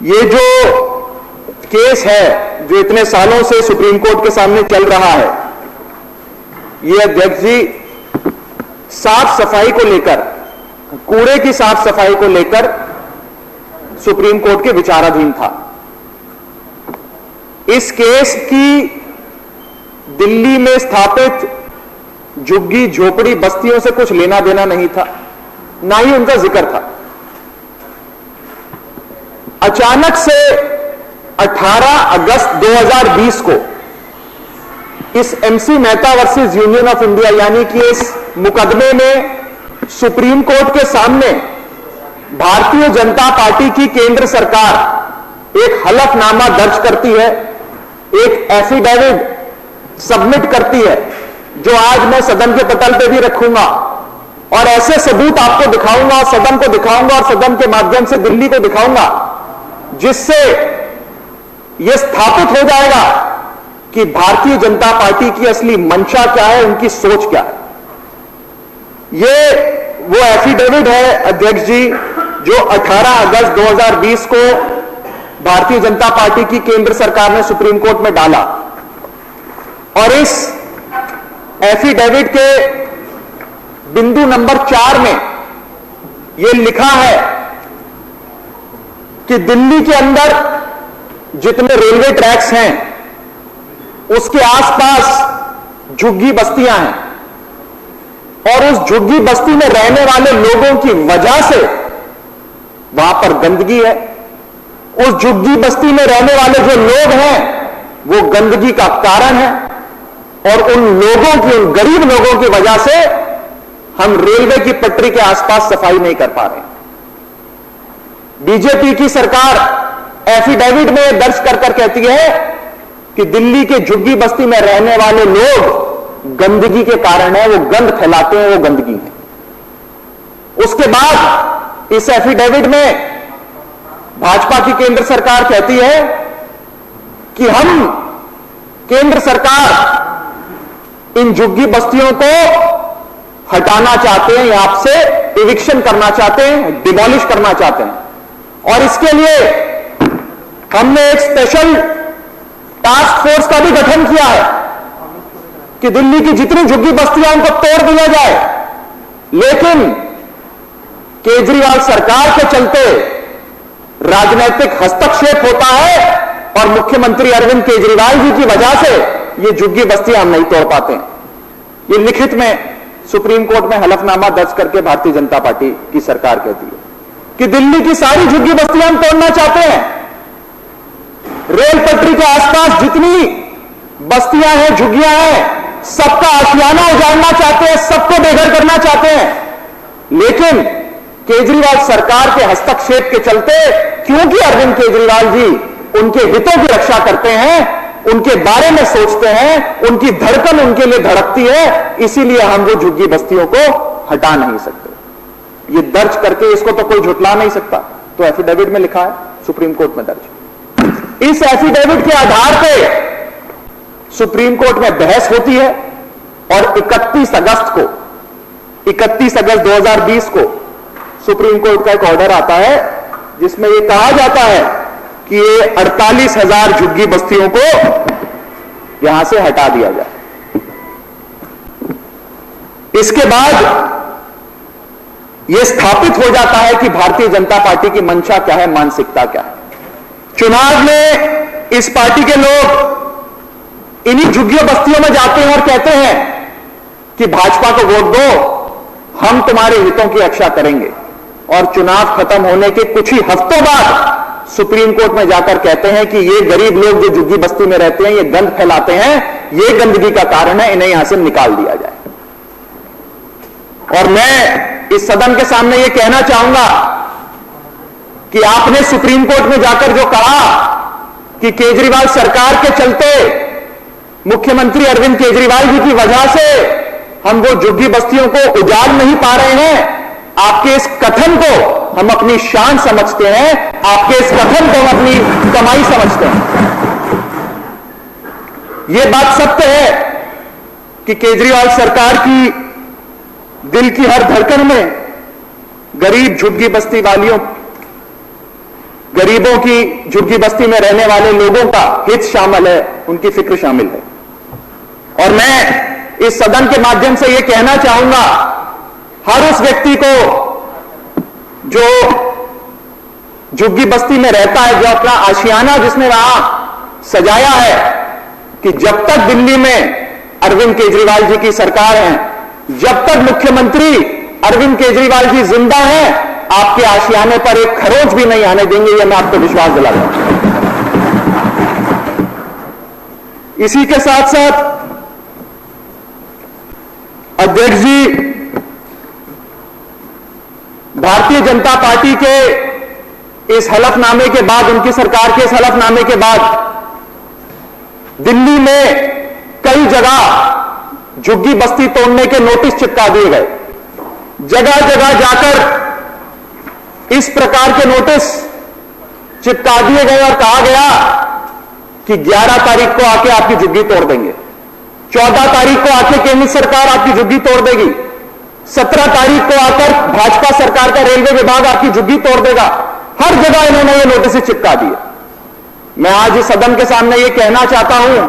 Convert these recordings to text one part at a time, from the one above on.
ये जो केस है जो इतने सालों से सुप्रीम कोर्ट के सामने चल रहा है, ये अध्यक्ष जी साफ सफाई को लेकर, कूड़े की साफ सफाई को लेकर सुप्रीम कोर्ट के विचाराधीन था। इस केस की दिल्ली में स्थापित झुग्गी झोपड़ी बस्तियों से कुछ लेना देना नहीं था, ना ही उनका जिक्र था। अचानक से 18 अगस्त 2020 को इस MC Mehta versus union of India यानी कि इस मुकदमे में सुप्रीम कोर्ट के सामने भारतीय जनता पार्टी की केंद्र सरकार एक हलफनामा दर्ज करती है, एक एफिडेविट सबमिट करती है, जो आज मैं सदन के पटल पे भी रखूंगा और ऐसे सबूत आपको दिखाऊंगा और सदन को दिखाऊंगा और सदन के माध्यम से दिल्ली को दिखाऊंगा, जिससे यह स्थापित हो जाएगा कि भारतीय जनता पार्टी की असली मंशा क्या है, उनकी सोच क्या है। यह वो एफिडेविट है अध्यक्ष जी जो 18 अगस्त 2020 को भारतीय जनता पार्टी की केंद्र सरकार ने सुप्रीम कोर्ट में डाला और इस एफिडेविट के बिंदु नंबर 4 में यह लिखा है कि दिल्ली के अंदर जितने रेलवे ट्रैक्स हैं उसके आसपास झुग्गी बस्तियां हैं और उस झुग्गी बस्ती में रहने वाले लोगों की वजह से वहां पर गंदगी है। उस झुग्गी बस्ती में रहने वाले जो लोग हैं वो गंदगी का कारण है और उन लोगों की, उन गरीब लोगों की वजह से हम रेलवे की पटरी के आसपास सफाई नहीं कर पा रहे। बीजेपी की सरकार एफिडेविट में दर्ज कर कहती है कि दिल्ली के झुग्गी बस्ती में रहने वाले लोग गंदगी के कारण है, वो गंद फैलाते हैं, वो गंदगी है। उसके बाद इस एफिडेविट में भाजपा की केंद्र सरकार कहती है कि हम केंद्र सरकार इन झुग्गी बस्तियों को हटाना चाहते हैं, यहां से इविक्शन करना चाहते हैं, डिमोलिश करना चाहते हैं और इसके लिए हमने एक स्पेशल टास्क फोर्स का भी गठन किया है कि दिल्ली की जितनी झुग्गी बस्तियां उनको तोड़ दिया जाए। लेकिन केजरीवाल सरकार के चलते राजनीतिक हस्तक्षेप होता है और मुख्यमंत्री अरविंद केजरीवाल जी की वजह से ये झुग्गी बस्तियां हम नहीं तोड़ पाते हैं। ये लिखित में सुप्रीम कोर्ट में हलफनामा दर्ज करके भारतीय जनता पार्टी की सरकार कहती है कि दिल्ली की सारी झुग्गी बस्तियां हम तोड़ना चाहते हैं। रेल पटरी के आसपास जितनी बस्तियां हैं, झुग्गियां हैं, सबका आशियाना उजाड़ना चाहते हैं, सबको बेघर करना चाहते हैं। लेकिन केजरीवाल सरकार के हस्तक्षेप के चलते, क्योंकि अरविंद केजरीवाल जी उनके हितों की रक्षा करते हैं, उनके बारे में सोचते हैं, उनकी धड़कन उनके लिए धड़कती है, इसीलिए हम वो झुग्गी बस्तियों को हटा नहीं सकते। ये दर्ज करके इसको तो कोई झुटला नहीं सकता, तो एफिडेविट में लिखा है, सुप्रीम कोर्ट में दर्ज। इस एफिडेविट के आधार पे सुप्रीम कोर्ट में बहस होती है और 31 अगस्त 2020 को सुप्रीम कोर्ट का एक ऑर्डर आता है जिसमें यह कहा जाता है कि ये 48,000 झुग्गी बस्तियों को यहां से हटा दिया जाए। इसके बाद यह स्थापित हो जाता है कि भारतीय जनता पार्टी की मंशा क्या है, मानसिकता क्या है। चुनाव में इस पार्टी के लोग इन्हीं झुग्गियों बस्तियों में जाते हैं और कहते हैं कि भाजपा को वोट दो, हम तुम्हारे हितों की रक्षा करेंगे और चुनाव खत्म होने के कुछ ही हफ्तों बाद सुप्रीम कोर्ट में जाकर कहते हैं कि ये गरीब लोग जो झुग्गी बस्ती में रहते हैं, ये गंद फैलाते हैं, ये गंदगी का कारण है, इन्हें यहां से निकाल दिया जाए। और मैं इस सदन के सामने ये कहना चाहूंगा कि आपने सुप्रीम कोर्ट में जाकर जो कहा कि केजरीवाल सरकार के चलते, मुख्यमंत्री अरविंद केजरीवाल जी की वजह से हम वो झुग्गी बस्तियों को उजाड़ नहीं पा रहे हैं, आपके इस कथन को हम अपनी शान समझते हैं, आपके इस कथन को हम अपनी कमाई समझते हैं। यह बात सत्य है कि केजरीवाल सरकार की दिल की हर धड़कन में गरीब झुग्गी बस्ती वालियों गरीबों की झुग्गी बस्ती में रहने वाले लोगों का हित शामिल है, उनकी फिक्र शामिल है। और मैं इस सदन के माध्यम से यह कहना चाहूंगा हर उस व्यक्ति को जो झुग्गी बस्ती में रहता है, जो अपना आशियाना जिसने वहां सजाया है, कि जब तक दिल्ली में अरविंद केजरीवाल जी की सरकार है, जब तक मुख्यमंत्री अरविंद केजरीवाल जी जिंदा हैं, आपके आशियाने पर एक खरोंच भी नहीं आने देंगे, यह मैं आपको विश्वास दिलाता हूं। इसी के साथ साथ अध्यक्ष जी, भारतीय जनता पार्टी के इस हलफनामे के बाद, उनकी सरकार के इस हलफनामे के बाद दिल्ली में कई जगह झुग्गी बस्ती तोड़ने के नोटिस चिपका दिए गए। जगह जगह जाकर इस प्रकार के नोटिस चिपका दिए गए और कहा गया कि 11 तारीख को आके आपकी झुग्गी तोड़ देंगे, 14 तारीख को आके केंद्र सरकार आपकी झुग्गी तोड़ देगी, 17 तारीख को आकर भाजपा सरकार का रेलवे विभाग आपकी झुग्गी तोड़ देगा। हर जगह इन्होंने ये नोटिस चिपका दिए। मैं आज इस सदन के सामने ये कहना चाहता हूं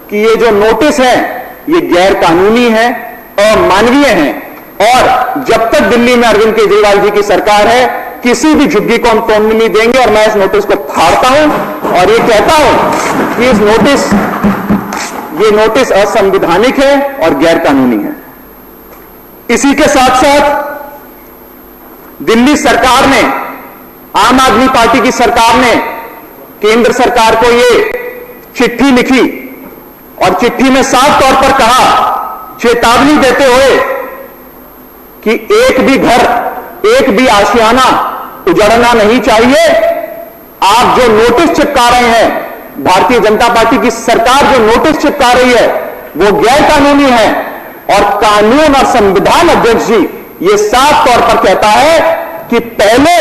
कि ये जो नोटिस है ये गैर कानूनी है, अमानवीय है, और जब तक दिल्ली में अरविंद केजरीवाल जी की सरकार है, किसी भी झुग्गी को हम तोड़ने नहीं देंगे। और मैं इस नोटिस को फाड़ता हूं और ये कहता हूं कि ये नोटिस असंवैधानिक है और गैर कानूनी है। इसी के साथ साथ दिल्ली सरकार ने, आम आदमी पार्टी की सरकार ने केंद्र सरकार को यह चिट्ठी लिखी और चिट्ठी में साफ तौर पर कहा, चेतावनी देते हुए कि एक भी घर, एक भी आशियाना उजड़ना नहीं चाहिए। आप जो नोटिस चिपका रहे हैं, भारतीय जनता पार्टी की सरकार जो नोटिस चिपका रही है, वो गैर कानूनी है। और कानून और संविधान, अध्यक्ष जी, ये साफ तौर पर कहता है कि पहले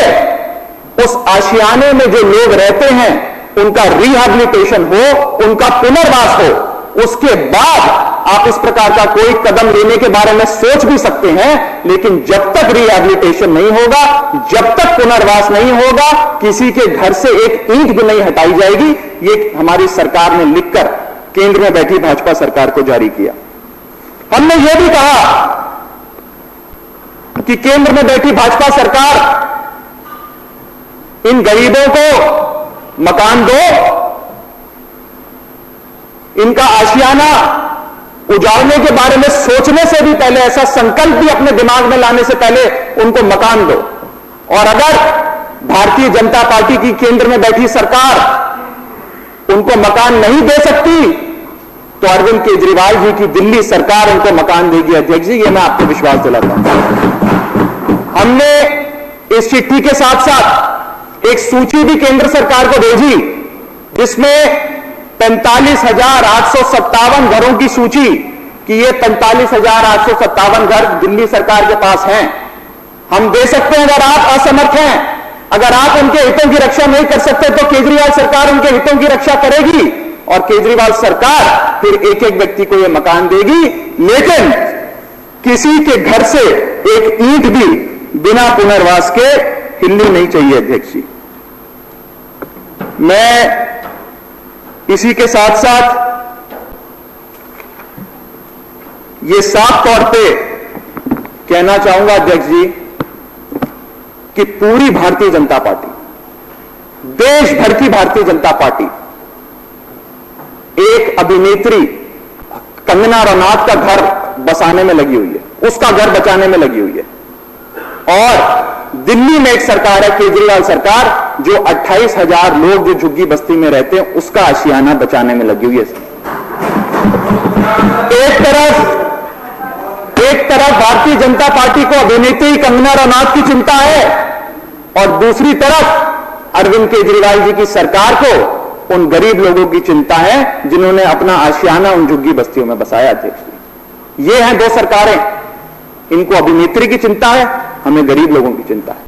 उस आशियाने में जो लोग रहते हैं उनका रिहैबिलिटेशन हो, उनका पुनर्वास हो, उसके बाद आप इस प्रकार का कोई कदम लेने के बारे में सोच भी सकते हैं। लेकिन जब तक रिहैबिलिटेशन नहीं होगा, जब तक पुनर्वास नहीं होगा, किसी के घर से एक ईंट भी नहीं हटाई जाएगी। ये हमारी सरकार ने लिखकर केंद्र में बैठी भाजपा सरकार को जारी किया। हमने यह भी कहा कि केंद्र में बैठी भाजपा सरकार इन गरीबों को मकान दो, इनका आशियाना उजाड़ने के बारे में सोचने से भी पहले, ऐसा संकल्प भी अपने दिमाग में लाने से पहले उनको मकान दो। और अगर भारतीय जनता पार्टी की केंद्र में बैठी सरकार उनको मकान नहीं दे सकती, तो अरविंद केजरीवाल जी की दिल्ली सरकार उनको मकान देगी। अध्यक्ष जी, ये मैं आपको विश्वास दिलाता हूं। हमने इस चिट्ठी के साथ साथ एक सूची भी केंद्र सरकार को भेजी, जिसमें 45,857 घरों की सूची, कि ये 45,857 घर दिल्ली सरकार के पास हैं। हम दे सकते हैं अगर आप असमर्थ हैं, अगर आप उनके हितों की रक्षा नहीं कर सकते, तो केजरीवाल सरकार उनके हितों की रक्षा करेगी और केजरीवाल सरकार फिर एक एक व्यक्ति को ये मकान देगी। लेकिन किसी के घर से एक ईंट भी बिना पुनर्वास के हिलनी नहीं चाहिए। अध्यक्ष जी, मैं इसी के साथ साथ ये साफ तौर पे कहना चाहूंगा अध्यक्ष जी कि पूरी भारतीय जनता पार्टी, देश भर की भारतीय जनता पार्टी एक अभिनेत्री कंगना रनौत का घर बसाने में लगी हुई है, उसका घर बचाने में लगी हुई है। और दिल्ली में एक सरकार है, केजरीवाल सरकार, जो 28,000 लोग जो झुग्गी बस्ती में रहते हैं उसका आशियाना बचाने में लगी हुई है। एक तरफ भारतीय जनता पार्टी को अभिनेत्री कंगना रनौत की चिंता है और दूसरी तरफ अरविंद केजरीवाल जी की सरकार को उन गरीब लोगों की चिंता है जिन्होंने अपना आशियाना उन झुग्गी बस्तियों में बसाया थे। ये हैं दो सरकारें, इनको अभिनेत्री की चिंता है, हमें गरीब लोगों की चिंता है।